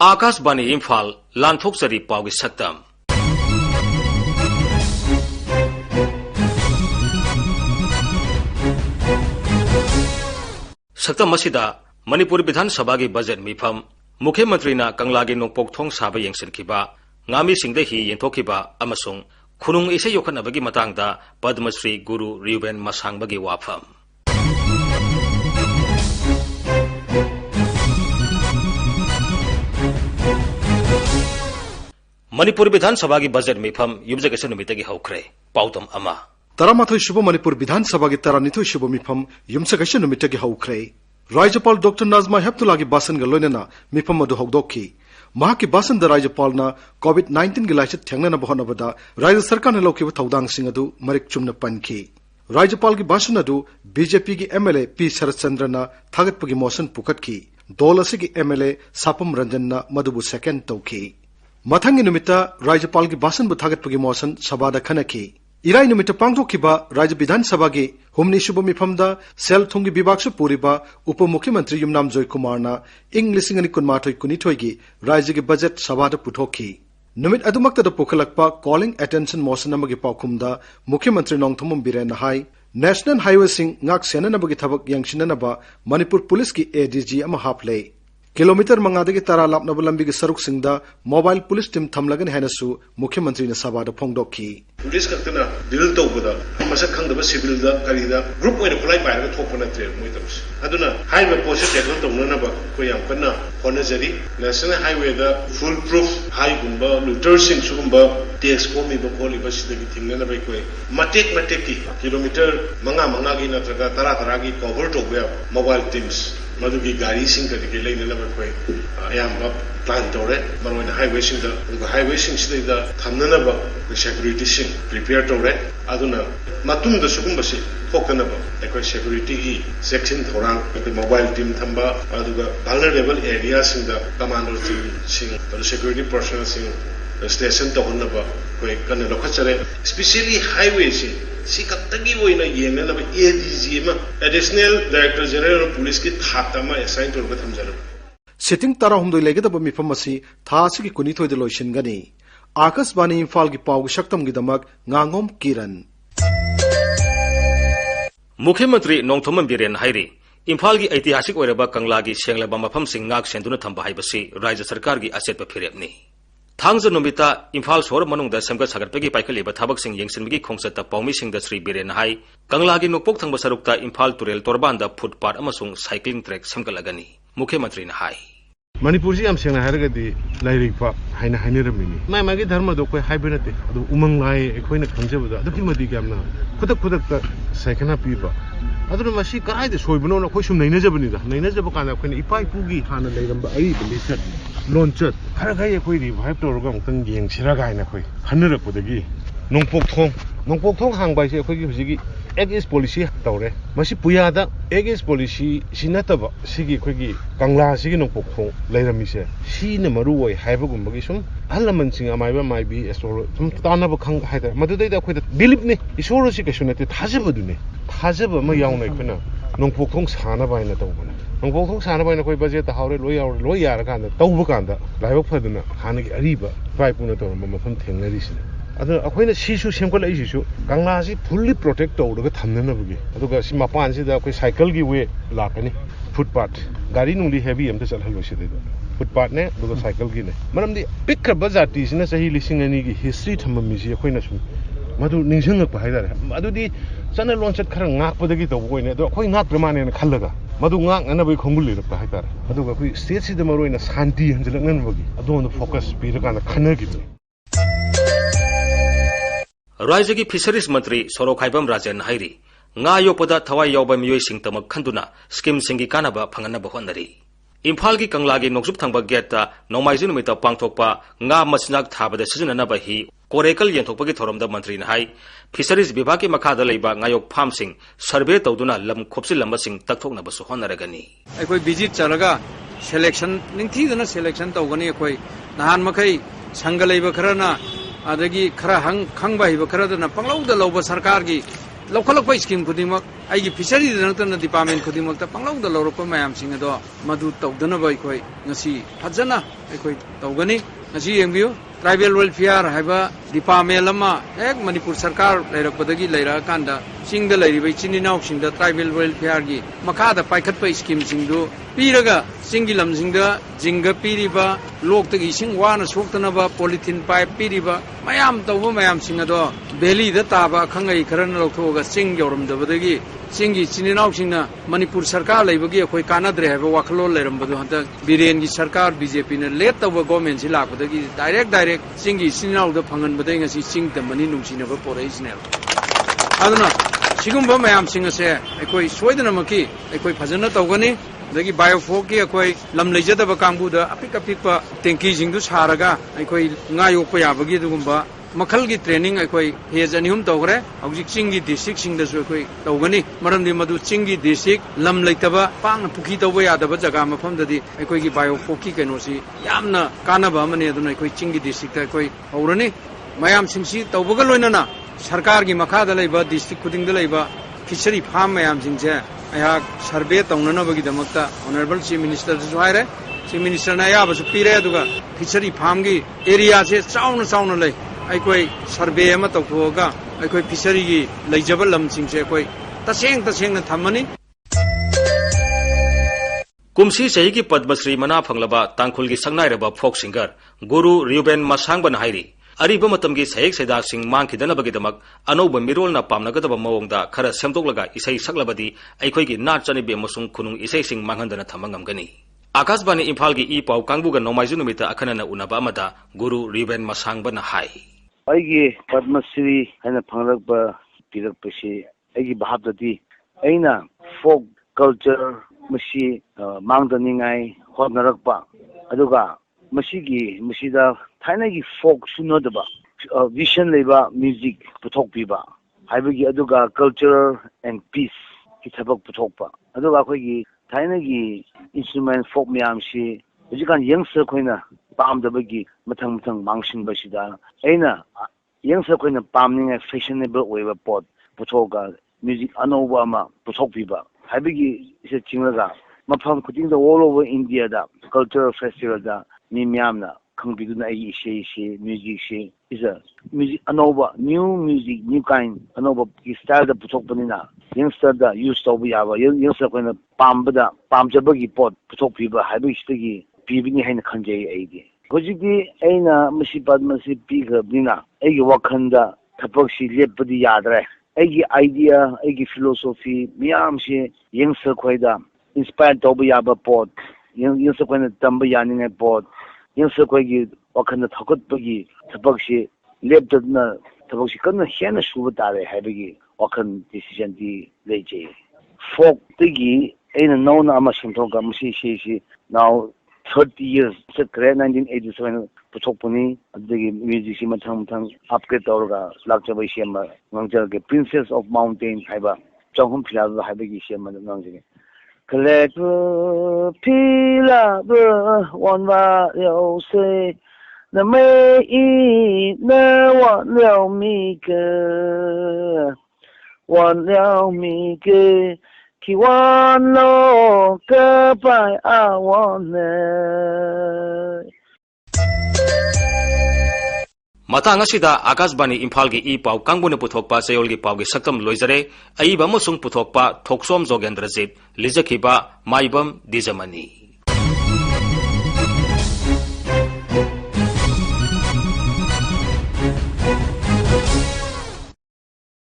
आकाशवाणी इम्फाल लांथोक्चरी पाउगी सक्तम सक्तम मसिदा मणिपुर विधानसभा की बजट मिफम मुख्यमंत्री कंगलागी नोंपोक्थोंग साबा येंसिनखिबा ngami singda hi yentokhiba amasung khunung ise yokhanabagi matangda Padmashri Guru Reuben Masangbagi wafam Manipur Vidhan Sabha ki budget mifam yumjagasa numitagi hawkhre pautam ama Taramathoi Shubo Manipur Vidhan Sabha ki Taranithoi Shubo mifam yumjagasa numitagi hawkhre Rajyapal Dr. Nazma Heptullah ki basan ga loinana mifam adu hawdokhi Mahaki basan da Rajyapalna COVID-19 ki laichat thengnana bahonabada Rajya Sarkar na lokhiba thaudang sing adu marik chumna pankhi Rajyapal ki basan adu BJP ki MLA P Sharat Chandra na thagatpagi motion pukatkhi dol asigi MLA Sapam Ranjan na madubu second tawkhi Mathangi numita Rajyapal ki basan bu thagatpagi motion sabada khanakhi Irai numita pangthokhiba Rajya Vidhan Sabha ki humni shubo mifamda sel thungi bibaksu puriba Upa Mukhyamantri Yumnam Joy Kumar na ing lising ani kunmathoi kunithoi gi Rajya ki budget sabada puthokhi Numit adumakta da pukhalakpa calling attention motion amagi paukhumda Mukhyamantri Nongthamam Biren hai National Highway sing ngak senanabagi thabak yangsinanaba Manipur Police ki ADG ama haplei Kilometer mangadagi tara lapnaba lambi ki saruk singda mobile police team thamlagan hainasu Mukhyamantri na sabada phongdokhi Police kaktana deal tawbada masak khangdaba civil da karida group oina khulai pairaga thokpana tre moitabs aduna highway post check tawnanaba ko yam kana honajari national highway da full proof high gumba looter sing sugumba tax komi ba kholi ba sidagi thingnana bai koi matek ki kilometer manga gi natraga tara gi cover tawba mobile teams madugi gari sing ka dike leina ba koi ayam ba plan tore marona highway sing da thamnana ba security sing prepare tore aduna matum da sugumba si thokana ba ekoi security gi section thorang mobile team thamba aduga vulnerable areas sing da commander sing security personnel sing station to honna ba koi kana lokhachare especially highway sing si kattagi oina yena na ADG ma additional director general of police ki thata ma assign to ga thamjalo Sitting tara humdoi legedaba mifam asi tha asigi kunithoi de loishin gani Akashvani Imphal ki pau shaktam gi damak ngangom kiran Mukhyamantri Nongthamam Biren hairi Imphal gi ऐतिहासिक ओइरबा कंगला gi senglaba mafam sing ngak senduna thamba haibasi Rajya Sarkar gi asetpa phirepni Thangja numita Imphal shor manungda semga sagarpegi paikaliba thabak sing yengsinbigi khongchata paumi singda Sri Biren hai Kangla gi nokpok thangba sarukta Imphal Turel Torbanda footpath amasung cycling track semgalagani Mukhyamantri na hai Manipur ji am sengna haragadi lairik pa haina hainirami mai magi dharma do koi haibenate adu umang lai ekoina khangjabada adu kimadi gamna khudak ta saikana piba adu masi karai de soibno na koi sum naina jabani da naina jab kana koi ipai pugi hana leiramba ai belisat launchet haragai koi revive to rogam tang yeng siraga haina koi hanrak podagi nongpok thong hangbai se koi gi hujigi Egis policy tawre masi puyada egis policy sinataba sigi khogi kangla sigi nongpok thong leirami se sina maru oi haibagum bagi sum alaman sing amaiba maibi esoro sum tanaba khang haida madudai da khoida believe ne isoro si kasunate thajaba ma yauna khuna nongpok thong sana baina tawbana nongpok thong sana baina khoi budget ta haure loi yar kan da tawba kan da laibak phaduna hanagi ariba pai puna tawma mafam thengnari sine Adu akoina sisu semkol ai sisu kangla si fully protect tawdaga thamnana bugi aduga si mapan si da koi cycle gi way lakani footpath gari nungli heavy am ta chalhalo si da footpath ne aduga cycle gi ne maramdi pikra bazati sina sahi lising ani gi history thammi si akoina sum madu ningsang pa haidare adu di chana launchet khara ngak padagi taw koine adu akoi ngak ramane na khallaga madu ngak ana bai khongul li pa haidare aduga koi state si da maroina shanti hanjalak nan bugi adu on focus pira kana khana gi Rajya ki Fisheries Mantri Sorokaibam Rajan hairi nga yopada thawai yawba miyoi sing tamak khanduna scheme singi kanaba phangana bahonari Imphal ki Kangla gi noksup thangba gate ta Nomaiji numita pangthokpa nga masnak thabada sijunana ba hi korekal yenthokpa gi thoromda mantri na hai Fisheries Vibhag ki makhada leiba ngayok farm sing survey tawduna lam khopsi lamba sing takthokna ba su honaragani aikoi visit chalaga selection ningthidana selection tawgani akoi nahan makai sangalaiba kharana adagi khara hang khangba hiba kharadana panglauda loba sarkar gi लौखलप scheme खुदिमक आइगी fishery नतन department खुदिमक पंगलौद लौरप मैमसिंग अदो मधु तौदनब अखोई ngasi फजना अखोई तौगनी ngasi यंगबियो ट्राइबल वेलफेयर हाइबा डिपार्टमेंट लमा एक मणिपुर सरकार लेरकपदगी लेरा कांदा सिंगदा लेरिबे चिनिनाउ सिंगदा ट्राइबल वेलफेयर गी मखादा पाइखतप स्कीम सिंगदो पीरगा सिंगी लमसिंगदा जिंगा पीरिबा लोकतगी सिंग वाना सोक्तनबा पॉलिथीन पाइप पीरिबा मयाम तौबो मयाम सिंगदो बेली दा ताबा खंगई खरन लौथोगा सिंग यौरमदबदगी सिंगी चिनिनाउ सिंगना मणिपुर सरकार लेबगी अखोई कानाद्रे हाइबा वाखलो लेरमबदो हंत बिरेन की सरकार बीजेपी ने लेट तौबा गवर्नमेंट सि लापदगी डायरेक्ट सिंगी चिनिनाउ दा फंगनबदई ngasi सिंग तमनी नुंसिनबा पोरैसने अदुना सिगुंबा मयाम सिंग से अखोई सोइदनमकी अखोई फजना तौगनी दगी बायोफोक की अखोई लम लेजदब कांगबुदा अपिक अपिक टेंकी सिंगदु सारगा अखोई ngaयोप याबगी दुगुंबा मखल की ट्रेनिंग अखोई हेज अनिहुम तौगरे हौजिक चिंगी डिस्ट्रिक्ट सिंगदसु अखोई तौगनी मरमदि मधु चिंगी डिस्ट्रिक्ट लम लेतबा पांग पुखी तौबा यादबा जगह मफमददि अखोई की बायोफोक की कैनोसी यामना कानबा अमने अदुना अखोई चिंगी डिस्ट्रिक्ट अखोई हौरनी मयाम सिंगसी तौबगा लोइनना सरकार की मखादा लेबा डिस्ट्रिक्ट खुदिंगदा लेबा फिशरी फार्म मयाम सिंगसे अयाक सर्वे तौननबगीदमक्ता ऑनरेबल चीफ मिनिस्टर जो हायरे चीफ मिनिस्टर ना याबसु पीरे अदुगा फिशरी फार्म की एरिया से चाउना ले अखोई सर्वे अमा तौथोगा अखोई फिशरी की लेजब लमसिंगसे अखोई तसेंग थमनी कुमसी सही की पद्मश्री मना फंगलबा तांखुल की संगनाइरबा फोक सिंगर गुरु रियुबेन मसांगबन हाइरी अरीब मतमगी सहेक सैदासिंग मांखिदनबगीदमक अनौब मिरोलना पामनगदब मवोंगदा खरा सेमदोकलगा इसै सकलबदी अखोइगी नाट चनिबे मसुंग खुनुंग इसैसिंग मांगहंदना थमंगमगनी आकाशवाणी इम्फाल की ई पाउ कांगबुगा नोमाइजु नुमिता अखनना उनबा अमदा गुरु रियुबेन मसांगबन हाई अैगी पद्मश्री हैना फंगलकबा पिरकपसी अैगी भाबददी ऐना फोक कल्चर मसी मांगदनिंगाई होनरकपा अदुगा मसीदा थाइनागी फोक सुनदबा विजन लेबा म्यूजिक पुथोकपीबा हाइबगी अदुगा कल्चर एंड पीस की थबक पुथोकपा अदुगा अखोइगी थाइनागी इंस्ट्रूमेंट फोक म्यामसी हुजिकान यंगस्टर खोइना पामदबगी मथंग मांगसिनबसिदा ऐना यंगस्टर खोइना पामनिंग फैशनेबल ओइबा पोट पुथोगा म्यूजिक अनौबा अमा पुथोकपीबा हाइबगी इसे चिंगलगा मफम खुदिंग ऑल ओवर इंडिया दा कल्चरल फेस्टिवल दा मी म्यामना खंगबिदुना आई इसे म्यूजिक से इज अ म्यूजिक अनौबा न्यू म्यूजिक न्यू काइंड अनौबा की स्टाइल दा पुथोकपनिना यंगस्टर दा यूज तौबा याबा यंगस्टर कोइना पामजबगी पोट पुथोकपीबा हाइबगी पीबिनी हैना खंजै आइदि होजिकि ऐना मसी पद्मश्री पीगबनिना ऐगी वखंदा थपकसी लेपदी यादरे ऐगी आइडिया ऐगी फिलोसॉफी मियाम से यंगस्टर खोइदा इंस्पायर तौबा याबा पोट यंगस्टर कोइना तंबा यानिंग पोट यंगस्टर कोइगी वखंदा थकतपगी थपकसी लेपदना थपकसी कन्ना हेना सुबा तारे हाइबगी वखन डिसीजन दी लेजे फोक तगी ऐना नौना अमा संथोगा मसी से नाउ 30 years चक्रे 1987 पुथोकपनी अदगी म्यूजिक से मथंग अपग्रेड तौरगा लाक्चबई सेमा ngangjalge princess of mountain हाइबा चौहम फिलाबा हाइबगी सेमा ngangjalge collect pila wan wa liao se na mei na wan liao mi ge ki wan lo ke pai a wan ne मतंग असिदा आकाशवाणी इम्फाल की ई पाउ कांगबुन पुथोकपा चयोल की पाउ की सक्तम लोइजरे अईबा अमसुंग पुथोकपा थोकसोम जोगेंद्रजीत लिजखिबा माइबम दिजमनी।